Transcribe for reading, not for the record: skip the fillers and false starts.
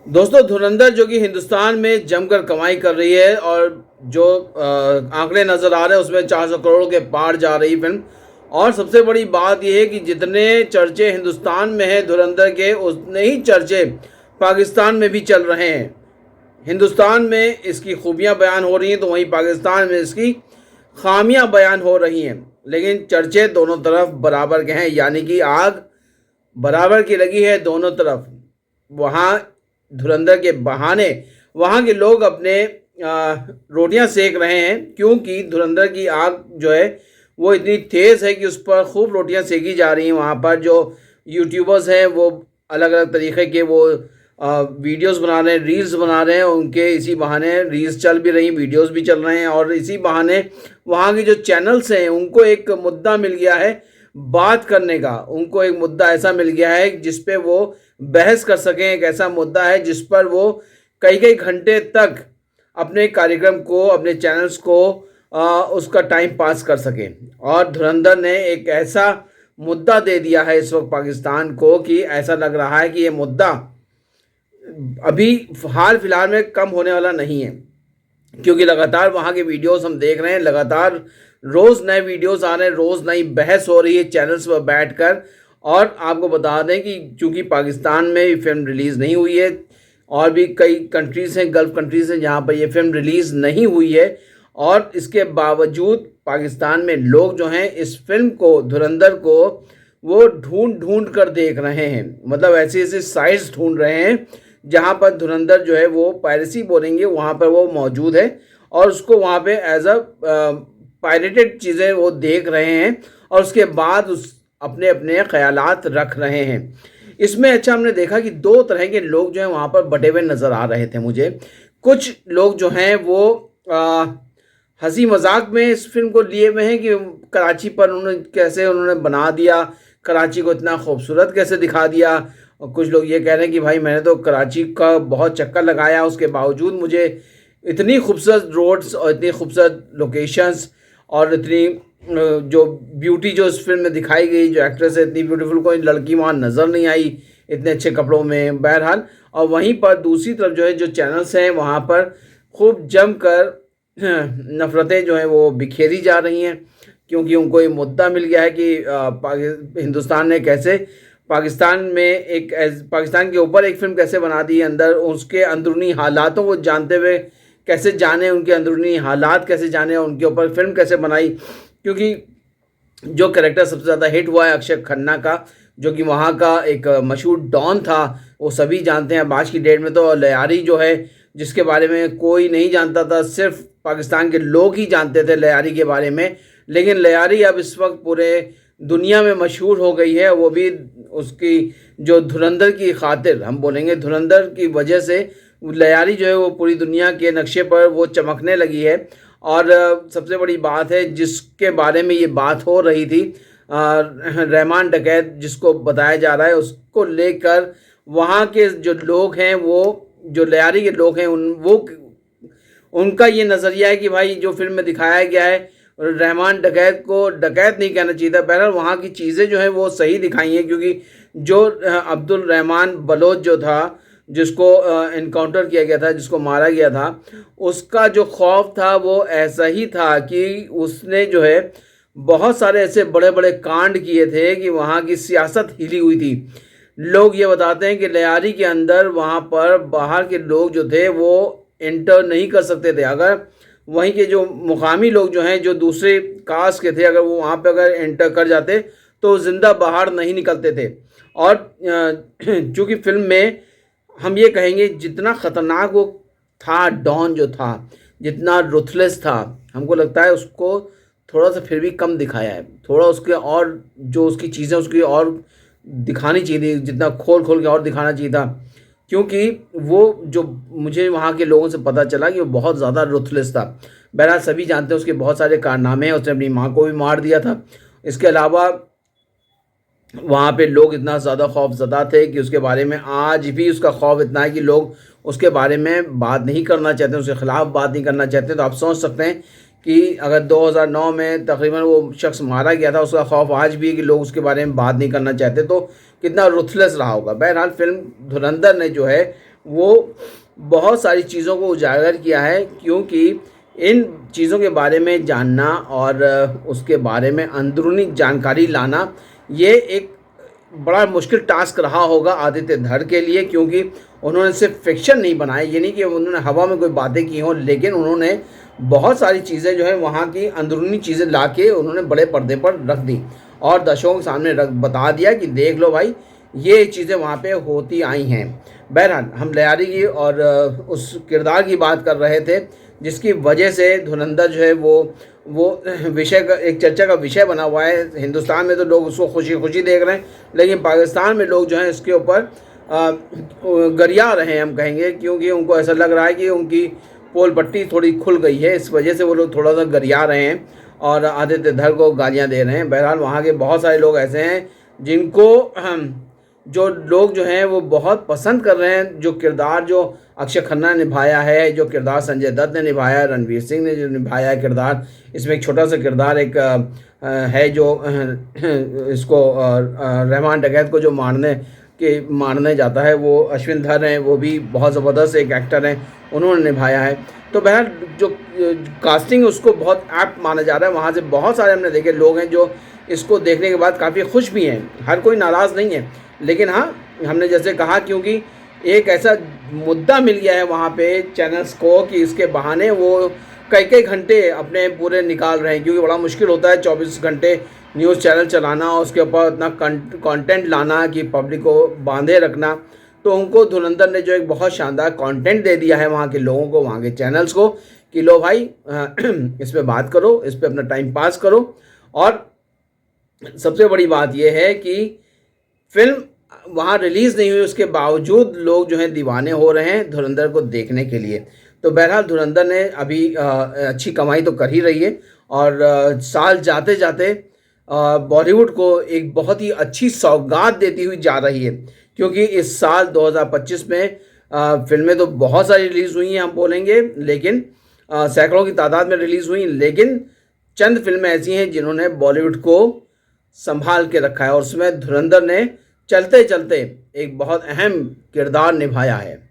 दोस्तों, धुरंधर जो कि हिंदुस्तान में जमकर कमाई कर रही है और जो आंकड़े नज़र आ रहे हैं उसमें 400 करोड़ के पार जा रही फिल्म। और सबसे बड़ी बात यह है कि जितने चर्चे हिंदुस्तान में हैं धुरंधर के, उतने ही चर्चे पाकिस्तान में भी चल रहे हैं। हिंदुस्तान में इसकी खूबियां बयान हो रही हैं तो वहीं पाकिस्तान में इसकी खामियां बयान हो रही हैं, लेकिन चर्चे दोनों तरफ बराबर के हैं, यानी कि आग बराबर की लगी है दोनों तरफ। वहाँ धुरंधर के बहाने वहाँ के लोग अपने रोटियां सेक रहे हैं, क्योंकि धुरंधर की आग जो है वो इतनी तेज़ है कि उस पर खूब रोटियां सेकी जा रही हैं। वहाँ पर जो यूट्यूबर्स हैं वो अलग अलग तरीके के वो वीडियोस बना रहे हैं, रील्स बना रहे हैं। उनके इसी बहाने रील्स चल भी रही, वीडियोस भी चल रहे हैं, और इसी बहाने वहाँ के जो चैनल्स हैं उनको एक मुद्दा मिल गया है बात करने का। उनको एक मुद्दा ऐसा मिल गया है जिस पे वो बहस कर सकें। एक ऐसा मुद्दा है जिस पर वो कई कई घंटे तक अपने कार्यक्रम को, अपने चैनल्स को उसका टाइम पास कर सकें। और धुरंधर ने एक ऐसा मुद्दा दे दिया है इस वक्त पाकिस्तान को कि ऐसा लग रहा है कि ये मुद्दा अभी हाल फिलहाल में कम होने वाला नहीं है, क्योंकि लगातार वहाँ के वीडियोस हम देख रहे हैं, लगातार रोज़ नए वीडियोस आ रहे हैं, रोज़ नई बहस हो रही है चैनल्स पर बैठकर। और आपको बता दें कि चूँकि पाकिस्तान में ये फिल्म रिलीज़ नहीं हुई है, और भी कई कंट्रीज़ हैं, गल्फ़ कंट्रीज़ हैं जहाँ पर ये फिल्म रिलीज़ नहीं हुई है, और इसके बावजूद पाकिस्तान में लोग जो हैं इस फिल्म को, धुरंधर को, वो ढूंढ ढूंढ कर देख रहे हैं। मतलब ऐसे ऐसे साइट्स ढूंढ रहे हैं जहाँ पर धुरंधर जो है वो पायरेसी बोलेंगे वहाँ पर वो मौजूद है, और उसको वहाँ पे एज अ पायरेटेड चीज़ें वो देख रहे हैं, और उसके बाद उस अपने अपने ख़यालात रख रहे हैं। इसमें अच्छा हमने देखा कि दो तरह के लोग जो हैं वहाँ पर बटे हुए नज़र आ रहे थे मुझे। कुछ लोग जो हैं वो हंसी मजाक में इस फिल्म को लिए हुए हैं कि कराची पर उन्होंने बना दिया, कराची को इतना खूबसूरत कैसे दिखा दिया। और कुछ लोग ये कह रहे हैं कि भाई मैंने तो कराची का बहुत चक्कर लगाया, उसके बावजूद मुझे इतनी खूबसूरत रोड्स और इतनी खूबसूरत लोकेशंस और इतनी जो ब्यूटी जो इस फिल्म में दिखाई गई, जो एक्ट्रेस है इतनी ब्यूटीफुल, कोई लड़की वहाँ नज़र नहीं आई इतने अच्छे कपड़ों में, बहरहाल। और वहीं पर दूसरी तरफ जो है जो चैनल्स हैं वहाँ पर खूब जम कर नफ़रतें जो हैं वो बिखेरी जा रही हैं, क्योंकि उनको ये मुद्दा मिल गया है कि हिंदुस्तान ने कैसे पाकिस्तान के ऊपर एक फ़िल्म कैसे बना दी, अंदर उसके अंदरूनी हालातों को जानते हुए कैसे जाने, उनके अंदरूनी हालात कैसे जाने, उनके ऊपर फिल्म कैसे बनाई। क्योंकि जो कैरेक्टर सबसे ज़्यादा हिट हुआ है अक्षय खन्ना का, जो कि वहाँ का एक मशहूर डॉन था, वो सभी जानते हैं। अब आज की डेट में तो लयारी जो है, जिसके बारे में कोई नहीं जानता था, सिर्फ पाकिस्तान के लोग ही जानते थे लयारी के बारे में, लेकिन लयारी अब इस वक्त पूरे दुनिया में मशहूर हो गई है। वो भी उसकी जो धुरंधर की खातिर, हम बोलेंगे धुरंधर की वजह से लयारी जो है वो पूरी दुनिया के नक्शे पर वो चमकने लगी है। और सबसे बड़ी बात है जिसके बारे में ये बात हो रही थी, रहमान डकैत जिसको बताया जा रहा है, उसको लेकर वहाँ के जो लोग हैं, वो जो लयारी के लोग हैं, उनका ये नज़रिया है कि भाई जो फिल्म में दिखाया गया है, रहमान डकैत को डकैत नहीं कहना चाहिए था। बहरहाल वहाँ की चीज़ें जो हैं वो सही दिखाई हैं, क्योंकि जो अब्दुल रहमान बलोच जो था, जिसको इनकाउंटर किया गया था, जिसको मारा गया था, उसका जो खौफ था वो ऐसा ही था कि उसने जो है बहुत सारे ऐसे बड़े बड़े कांड किए थे कि वहाँ की सियासत हिली हुई थी। लोग ये बताते हैं कि लयारी के अंदर वहाँ पर बाहर के लोग जो थे वो एंटर नहीं कर सकते थे। अगर वहीं के जो मुकामी लोग जो हैं, जो दूसरे कास्ट के थे, अगर वो वहाँ पे अगर एंटर कर जाते तो ज़िंदा बाहर नहीं निकलते थे। और चूँकि फिल्म में हम ये कहेंगे जितना ख़तरनाक वो था, डॉन जो था, जितना रुथलेस था, हमको लगता है उसको थोड़ा सा फिर भी कम दिखाया है। थोड़ा उसके और जो उसकी चीज़ें उसकी और दिखानी चाहिए थी, जितना खोल खोल के और दिखाना चाहिए था। क्योंकि वो जो मुझे वहाँ के लोगों से पता चला कि वो बहुत ज़्यादा रुथलेस था। बहरहाल सभी जानते हैं उसके बहुत सारे कारनामे हैं, उसने अपनी माँ को भी मार दिया था। इसके अलावा वहाँ पे लोग इतना ज़्यादा खौफज़दा थे कि उसके बारे में आज भी उसका खौफ इतना है कि लोग उसके बारे में बात नहीं करना चाहते, उसके ख़िलाफ़ बात नहीं करना चाहते। तो आप सोच सकते हैं कि अगर 2009 में तकरीबन वो शख्स मारा गया था, उसका खौफ आज भी है कि लोग उसके बारे में बात नहीं करना चाहते, तो कितना रुथलेस रहा होगा। बहरहाल फिल्म धुरंधर ने जो है वो बहुत सारी चीज़ों को उजागर किया है, क्योंकि इन चीज़ों के बारे में जानना और उसके बारे में अंदरूनी जानकारी लाना ये एक बड़ा मुश्किल टास्क रहा होगा आदित्य धर के लिए, क्योंकि उन्होंने सिर्फ फिक्शन नहीं बनाए, ये नहीं कि उन्होंने हवा में कोई बातें की हों, लेकिन उन्होंने बहुत सारी चीज़ें जो है वहाँ की अंदरूनी चीज़ें ला के उन्होंने बड़े पर्दे पर रख दी और दर्शकों के सामने बता दिया कि देख लो भाई ये चीज़ें वहाँ पे होती आई हैं। बहरहाल हम लयारी की और उस किरदार की बात कर रहे थे जिसकी वजह से धुरंधर जो है वो विषय का एक चर्चा का विषय बना हुआ है। हिंदुस्तान में तो लोग उसको खुशी खुशी देख रहे हैं, लेकिन पाकिस्तान में लोग जो हैं इसके ऊपर गरिया रहे हैं हम कहेंगे, क्योंकि उनको ऐसा लग रहा है कि उनकी पोल पट्टी थोड़ी खुल गई है, इस वजह से वो लोग थोड़ा सा गरिया रहे हैं और आदित्य धर को गालियाँ दे रहे हैं। बहरहाल वहाँ के बहुत सारे लोग ऐसे हैं जिनको जो लोग जो हैं वो बहुत पसंद कर रहे हैं, जो किरदार जो अक्षय खन्ना ने निभाया है, जो किरदार संजय दत्त ने निभाया है, रणवीर सिंह ने जो निभाया है किरदार, इसमें एक छोटा सा किरदार एक है जो इसको रहमान डकैत को जो मारने जाता है, वो अश्विन धर हैं, वो भी बहुत ज़बरदस्त एक एक्टर हैं, उन्होंने निभाया है। तो बहर जो कास्टिंग उसको बहुत ऐप्ट माना जा रहा है। वहाँ से बहुत सारे हमने देखे लोग हैं जो इसको देखने के बाद काफ़ी खुश भी हैं, हर कोई नाराज़ नहीं है, लेकिन हाँ हमने जैसे कहा क्योंकि एक ऐसा मुद्दा मिल गया है वहाँ पे चैनल्स को कि इसके बहाने वो कई कई घंटे अपने पूरे निकाल रहे हैं, क्योंकि बड़ा मुश्किल होता है 24 घंटे न्यूज़ चैनल चलाना और उसके ऊपर इतना कंटेंट लाना कि पब्लिक को बांधे रखना। तो उनको धुरंधर ने जो एक बहुत शानदार कंटेंट दे दिया है वहाँ के लोगों को, वहाँ के चैनल्स को, कि लो भाई इस पर बात करो, इस पर अपना टाइम पास करो। और सबसे बड़ी बात यह है कि फिल्म वहाँ रिलीज़ नहीं हुई, उसके बावजूद लोग जो हैं दीवाने हो रहे हैं धुरंधर को देखने के लिए। तो बहरहाल धुरंधर ने अभी अच्छी कमाई तो कर ही रही है और साल जाते जाते बॉलीवुड को एक बहुत ही अच्छी सौगात देती हुई जा रही है, क्योंकि इस साल 2025 में फिल्में तो बहुत सारी रिलीज़ हुई हैं हम बोलेंगे, लेकिन सैकड़ों की तादाद में रिलीज़ हुई, लेकिन चंद फिल्में ऐसी हैं जिन्होंने बॉलीवुड को संभाल के रखा है और उसमें धुरंधर ने चलते चलते एक बहुत अहम किरदार निभाया है।